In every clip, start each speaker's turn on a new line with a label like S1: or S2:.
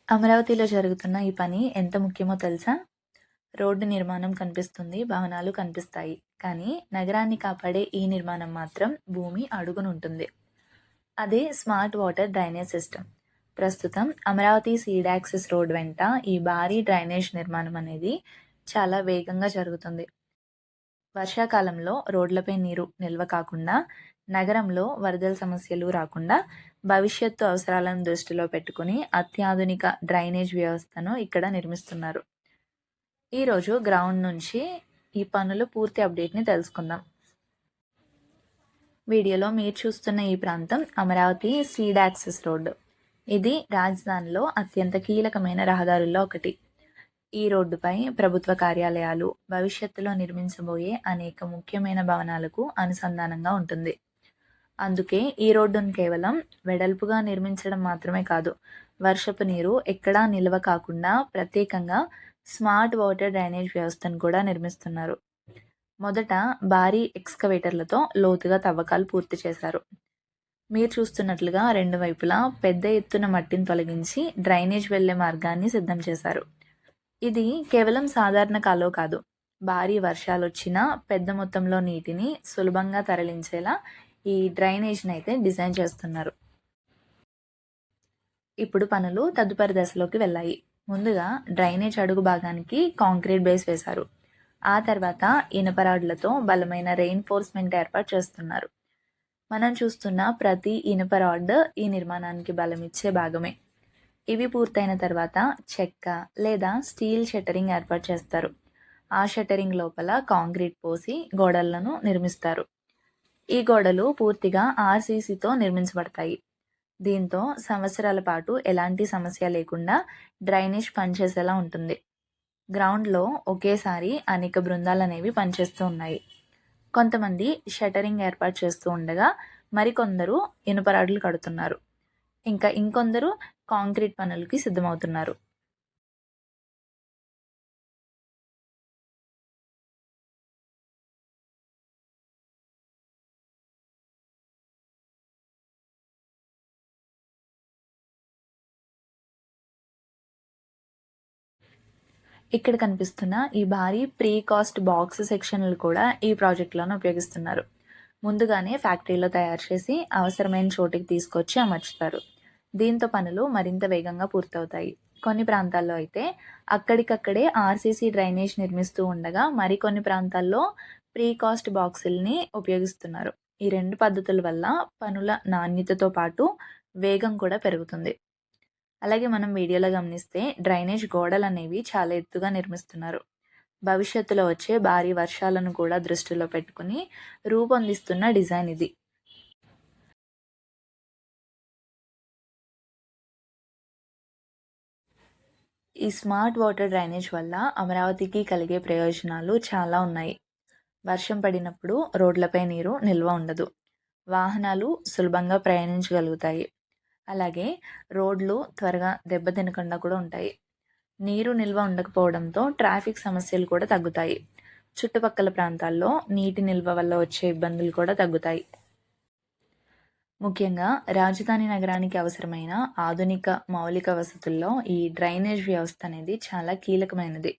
S1: అమరావతిలో జరుగుతున్న ఈ పని ఎంత ముఖ్యమో తెలుసా? రోడ్డు నిర్మాణం కనిపిస్తుంది, భవనాలు కనిపిస్తాయి. కానీ నగరాన్ని కాపాడే ఈ నిర్మాణం మాత్రం భూమి అడుగునుంటుంది. అదే స్మార్ట్ వాటర్ డ్రైనేజ్ సిస్టమ్. ప్రస్తుతం అమరావతి సీడ్ యాక్సెస్ రోడ్ వెంట ఈ భారీ డ్రైనేజ్ నిర్మాణం అనేది చాలా వేగంగా జరుగుతుంది. వర్షాకాలంలో రోడ్లపై నీరు నిల్వ కాకుండా, నగరంలో వరదల సమస్యలు రాకుండా భవిష్యత్తు అవసరాలను దృష్టిలో పెట్టుకుని అత్యాధునిక డ్రైనేజ్ వ్యవస్థను ఇక్కడ నిర్మిస్తున్నారు. ఈరోజు గ్రౌండ్ నుంచి ఈ పనులు పూర్తి అప్డేట్ని తెలుసుకుందాం. వీడియోలో మీరు చూస్తున్న ఈ ప్రాంతం అమరావతి సీడ్ యాక్సెస్ రోడ్డు. ఇది రాజధానిలో అత్యంత కీలకమైన రహదారుల్లో ఒకటి. ఈ రోడ్డుపై ప్రభుత్వ కార్యాలయాలు, భవిష్యత్తులో నిర్మించబోయే అనేక ముఖ్యమైన భవనాలకు అనుసంధానంగా ఉంటుంది. అందుకే ఈ రోడ్డును కేవలం వెడల్పుగా నిర్మించడం మాత్రమే కాదు, వర్షపు నీరు ఎక్కడా నిల్వ కాకుండా ప్రత్యేకంగా స్మార్ట్ వాటర్ డ్రైనేజ్ వ్యవస్థను కూడా నిర్మిస్తున్నారు. మొదట భారీ ఎక్స్కవేటర్లతో లోతుగా తవ్వకాలు పూర్తి చేశారు. మీరు చూస్తున్నట్లుగా రెండు వైపులా పెద్ద ఎత్తున మట్టిని తొలగించి డ్రైనేజ్ వెళ్లే మార్గాన్ని సిద్ధం చేశారు. ఇది కేవలం సాధారణ కాలువ కాదు, భారీ వర్షాలు వచ్చినా పెద్ద మొత్తంలో నీటిని సులభంగా తరలించేలా ఈ డ్రైనేజ్ని అయితే డిజైన్ చేస్తున్నారు. ఇప్పుడు పనులు తదుపరి దశలోకి వెళ్ళాయి. ముందుగా డ్రైనేజ్ అడుగు భాగానికి కాంక్రీట్ బేస్ వేశారు. ఆ తర్వాత ఇనుప రాడ్లతో బలమైన రెయిన్ఫోర్స్మెంట్ ఏర్పాటు చేస్తున్నారు. మనం చూస్తున్న ప్రతి ఇనుప రాడ్ ఈ నిర్మాణానికి బలమిచ్చే భాగమే. ఇవి పూర్తయిన తర్వాత చెక్క లేదా స్టీల్ షట్టరింగ్ ఏర్పాటు చేస్తారు. ఆ షట్టరింగ్ లోపల కాంక్రీట్ పోసి గోడలను నిర్మిస్తారు. ఈ గోడలు పూర్తిగా ఆర్సీసీతో నిర్మించబడతాయి. దీంతో సంవత్సరాల పాటు ఎలాంటి సమస్య లేకుండా డ్రైనేజ్ పనిచేసేలా ఉంటుంది. గ్రౌండ్లో ఒకేసారి అనేక బృందాలు అనేవి పనిచేస్తూ ఉన్నాయి. కొంతమంది షట్టరింగ్ ఏర్పాటు చేస్తూ ఉండగా మరికొందరు ఇనుప రాడ్లు కడుతున్నారు. ఇంకా ఇంకొందరు కాంక్రీట్ పనులకి సిద్ధమవుతున్నారు. ఇక్కడ కనిపిస్తున్న ఈ భారీ ప్రీ కాస్ట్ బాక్స్ సెక్షన్లు కూడా ఈ ప్రాజెక్టులను ఉపయోగిస్తున్నారు. ముందుగానే ఫ్యాక్టరీలో తయారు చేసి అవసరమైన చోటికి తీసుకొచ్చి అమర్చుతారు. దీంతో పనులు మరింత వేగంగా పూర్తవుతాయి. కొన్ని ప్రాంతాల్లో అయితే అక్కడికక్కడే ఆర్సీసీ డ్రైనేజ్ నిర్మిస్తూ ఉండగా మరికొన్ని ప్రాంతాల్లో ప్రీ కాస్ట్ బాక్సుల్ని ఉపయోగిస్తున్నారు. ఈ రెండు పద్ధతుల వల్ల పనుల నాణ్యతతో పాటు వేగం కూడా పెరుగుతుంది. అలాగే మనం వీడియోలో గమనిస్తే డ్రైనేజ్ గోడలు అనేవి చాలా ఎత్తుగా నిర్మిస్తున్నారు. భవిష్యత్తులో వచ్చే భారీ వర్షాలను కూడా దృష్టిలో పెట్టుకుని రూపొందిస్తున్న డిజైన్ ఇది. ఈ స్మార్ట్ వాటర్ డ్రైనేజ్ వల్ల అమరావతికి కలిగే ప్రయోజనాలు చాలా ఉన్నాయి. వర్షం పడినప్పుడు రోడ్లపై నీరు నిల్వ ఉండదు, వాహనాలు సులభంగా ప్రయాణించగలుగుతాయి. అలాగే రోడ్లు త్వరగా దెబ్బతినకుండా కూడా ఉంటాయి. నీరు నిల్వ ఉండకపోవడంతో ట్రాఫిక్ సమస్యలు కూడా తగ్గుతాయి. చుట్టుపక్కల ప్రాంతాల్లో నీటి నిల్వ వల్ల వచ్చే ఇబ్బందులు కూడా తగ్గుతాయి. ముఖ్యంగా రాజధాని నగరానికి అవసరమైన ఆధునిక మౌలిక వసతుల్లో ఈ డ్రైనేజ్ వ్యవస్థ అనేది చాలా కీలకమైనది.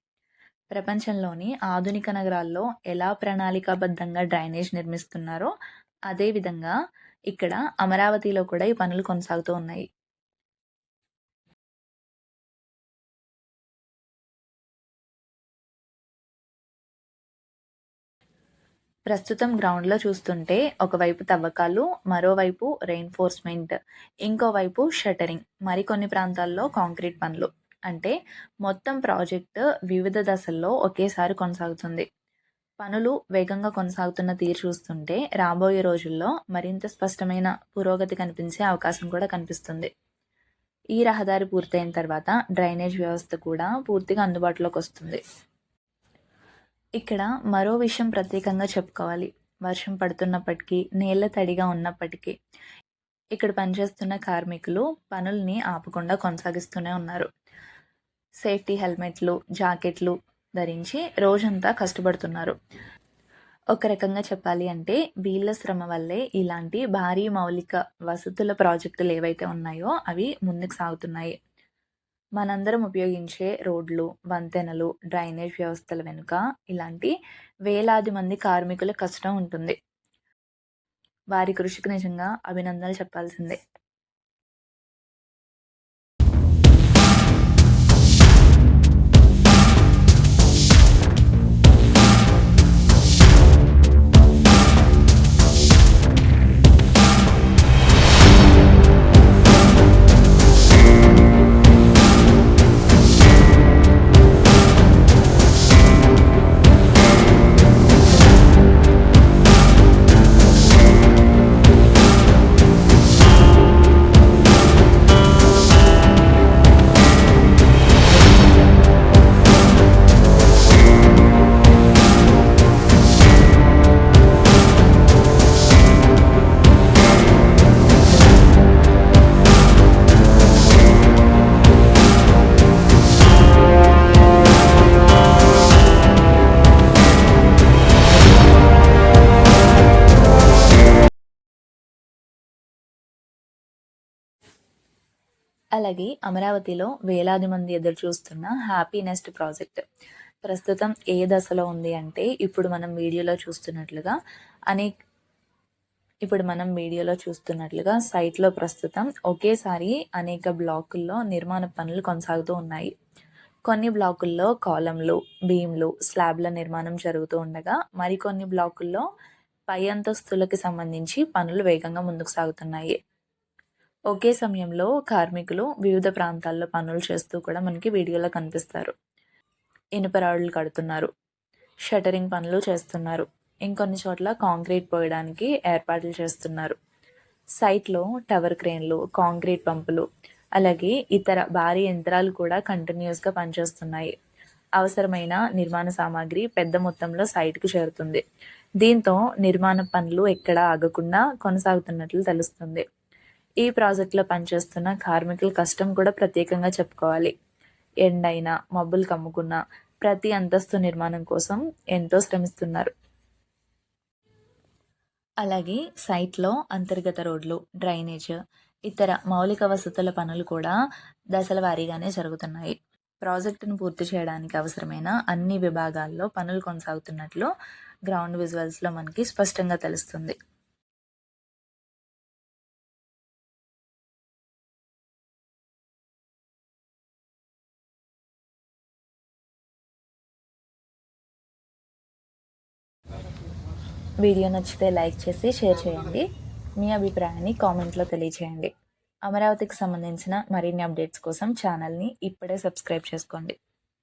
S1: ప్రపంచంలోని ఆధునిక నగరాల్లో ఎలా ప్రణాళికాబద్ధంగా డ్రైనేజ్ నిర్మిస్తున్నారో అదేవిధంగా ఇక్కడ అమరావతిలో కూడా ఈ పనులు కొనసాగుతూ ఉన్నాయి. ప్రస్తుతం గ్రౌండ్లో చూస్తుంటే ఒకవైపు తవ్వకాలు, మరోవైపు రెయిన్ఫోర్స్మెంట్, ఇంకోవైపు షట్టరింగ్, మరికొన్ని ప్రాంతాల్లో కాంక్రీట్ పనులు. అంటే మొత్తం ప్రాజెక్ట్ వివిధ దశల్లో ఒకేసారి కొనసాగుతుంది. పనులు వేగంగా కొనసాగుతున్న తీరు చూస్తుంటే రాబోయే రోజుల్లో మరింత స్పష్టమైన పురోగతి కనిపించే అవకాశం కూడా కనిపిస్తుంది. ఈ రహదారి పూర్తయిన తర్వాత డ్రైనేజ్ వ్యవస్థ కూడా పూర్తిగా అందుబాటులోకి వస్తుంది. ఇక్కడ మరో విషయం ప్రత్యేకంగా చెప్పుకోవాలి. వర్షం పడుతున్నప్పటికీ, నేల తడిగా ఉన్నప్పటికీ ఇక్కడ పనిచేస్తున్న కార్మికులు పనుల్ని ఆపకుండా కొనసాగిస్తూనే ఉన్నారు. సేఫ్టీ హెల్మెట్లు, జాకెట్లు ధరించి రోజంతా కష్టపడుతున్నారు. ఒక రకంగా చెప్పాలి అంటే వీళ్ళ శ్రమ వల్లే ఇలాంటి భారీ మౌలిక వసతుల ప్రాజెక్టులు ఏవైతే ఉన్నాయో అవి ముందుకు సాగుతున్నాయి. మనందరం ఉపయోగించే రోడ్లు, వంతెనలు, డ్రైనేజ్ వ్యవస్థల వెనుక ఇలాంటి వేలాది మంది కార్మికుల కష్టం ఉంటుంది. వారి కృషికి నిజంగా అభినందనలు చెప్పాల్సిందే. అలాగే అమరావతిలో వేలాది మంది ఎదురు చూస్తున్న హ్యాపీ నెస్ట్ ప్రాజెక్ట్ ప్రస్తుతం ఏ దశలో ఉంది అంటే ఇప్పుడు మనం వీడియోలో చూస్తున్నట్లుగా సైట్లో ప్రస్తుతం ఒకేసారి అనేక బ్లాకుల్లో నిర్మాణ పనులు కొనసాగుతూ ఉన్నాయి. కొన్ని బ్లాకుల్లో కాలంలు, బీమ్లు, స్లాబ్ల నిర్మాణం జరుగుతూ ఉండగా మరికొన్ని బ్లాకుల్లో పై అంతస్తులకి సంబంధించి పనులు వేగంగా ముందుకు సాగుతున్నాయి. ఒకే సమయంలో కార్మికులు వివిధ ప్రాంతాల్లో పనులు చేస్తూ కూడా మనకి వీడియోలో కనిపిస్తారు. ఇనుప రాడ్లు కడుతున్నారు, షటరింగ్ పనులు చేస్తున్నారు, ఇంకొన్ని చోట్ల కాంక్రీట్ పోయడానికి ఏర్పాట్లు చేస్తున్నారు. సైట్లో టవర్ క్రేన్లు, కాంక్రీట్ పంపులు, అలాగే ఇతర భారీ యంత్రాలు కూడా కంటిన్యూస్గా పనిచేస్తున్నాయి. అవసరమైన నిర్మాణ సామాగ్రి పెద్ద మొత్తంలో సైట్కు చేరుతుంది. దీంతో నిర్మాణ పనులు ఎక్కడా ఆగకుండా కొనసాగుతున్నట్లు తెలుస్తుంది. ఈ ప్రాజెక్టులో పనిచేస్తున్న కార్మికుల కష్టం కూడా ప్రత్యేకంగా చెప్పుకోవాలి. ఎండైనా, మబ్బులు కమ్ముకున్న ప్రతి అంతస్తు నిర్మాణం కోసం ఎంతో శ్రమిస్తున్నారు. అలాగే సైట్లో అంతర్గత రోడ్లు, డ్రైనేజ్, ఇతర మౌలిక వసతుల పనులు కూడా దశల వారీగానే జరుగుతున్నాయి. ప్రాజెక్టును పూర్తి చేయడానికి అవసరమైన అన్ని విభాగాల్లో పనులు కొనసాగుతున్నట్లు గ్రౌండ్ విజువల్స్లో మనకి స్పష్టంగా తెలుస్తుంది. వీడియో నచ్చితే లైక్ చేసి షేర్ చేయండి. మీ అభిప్రాయాన్ని కామెంట్లో తెలియచేయండి. అమరావతికి సంబంధించిన మరిన్ని అప్డేట్స్ కోసం ఛానల్ని ఇప్పుడే సబ్స్క్రైబ్ చేసుకోండి.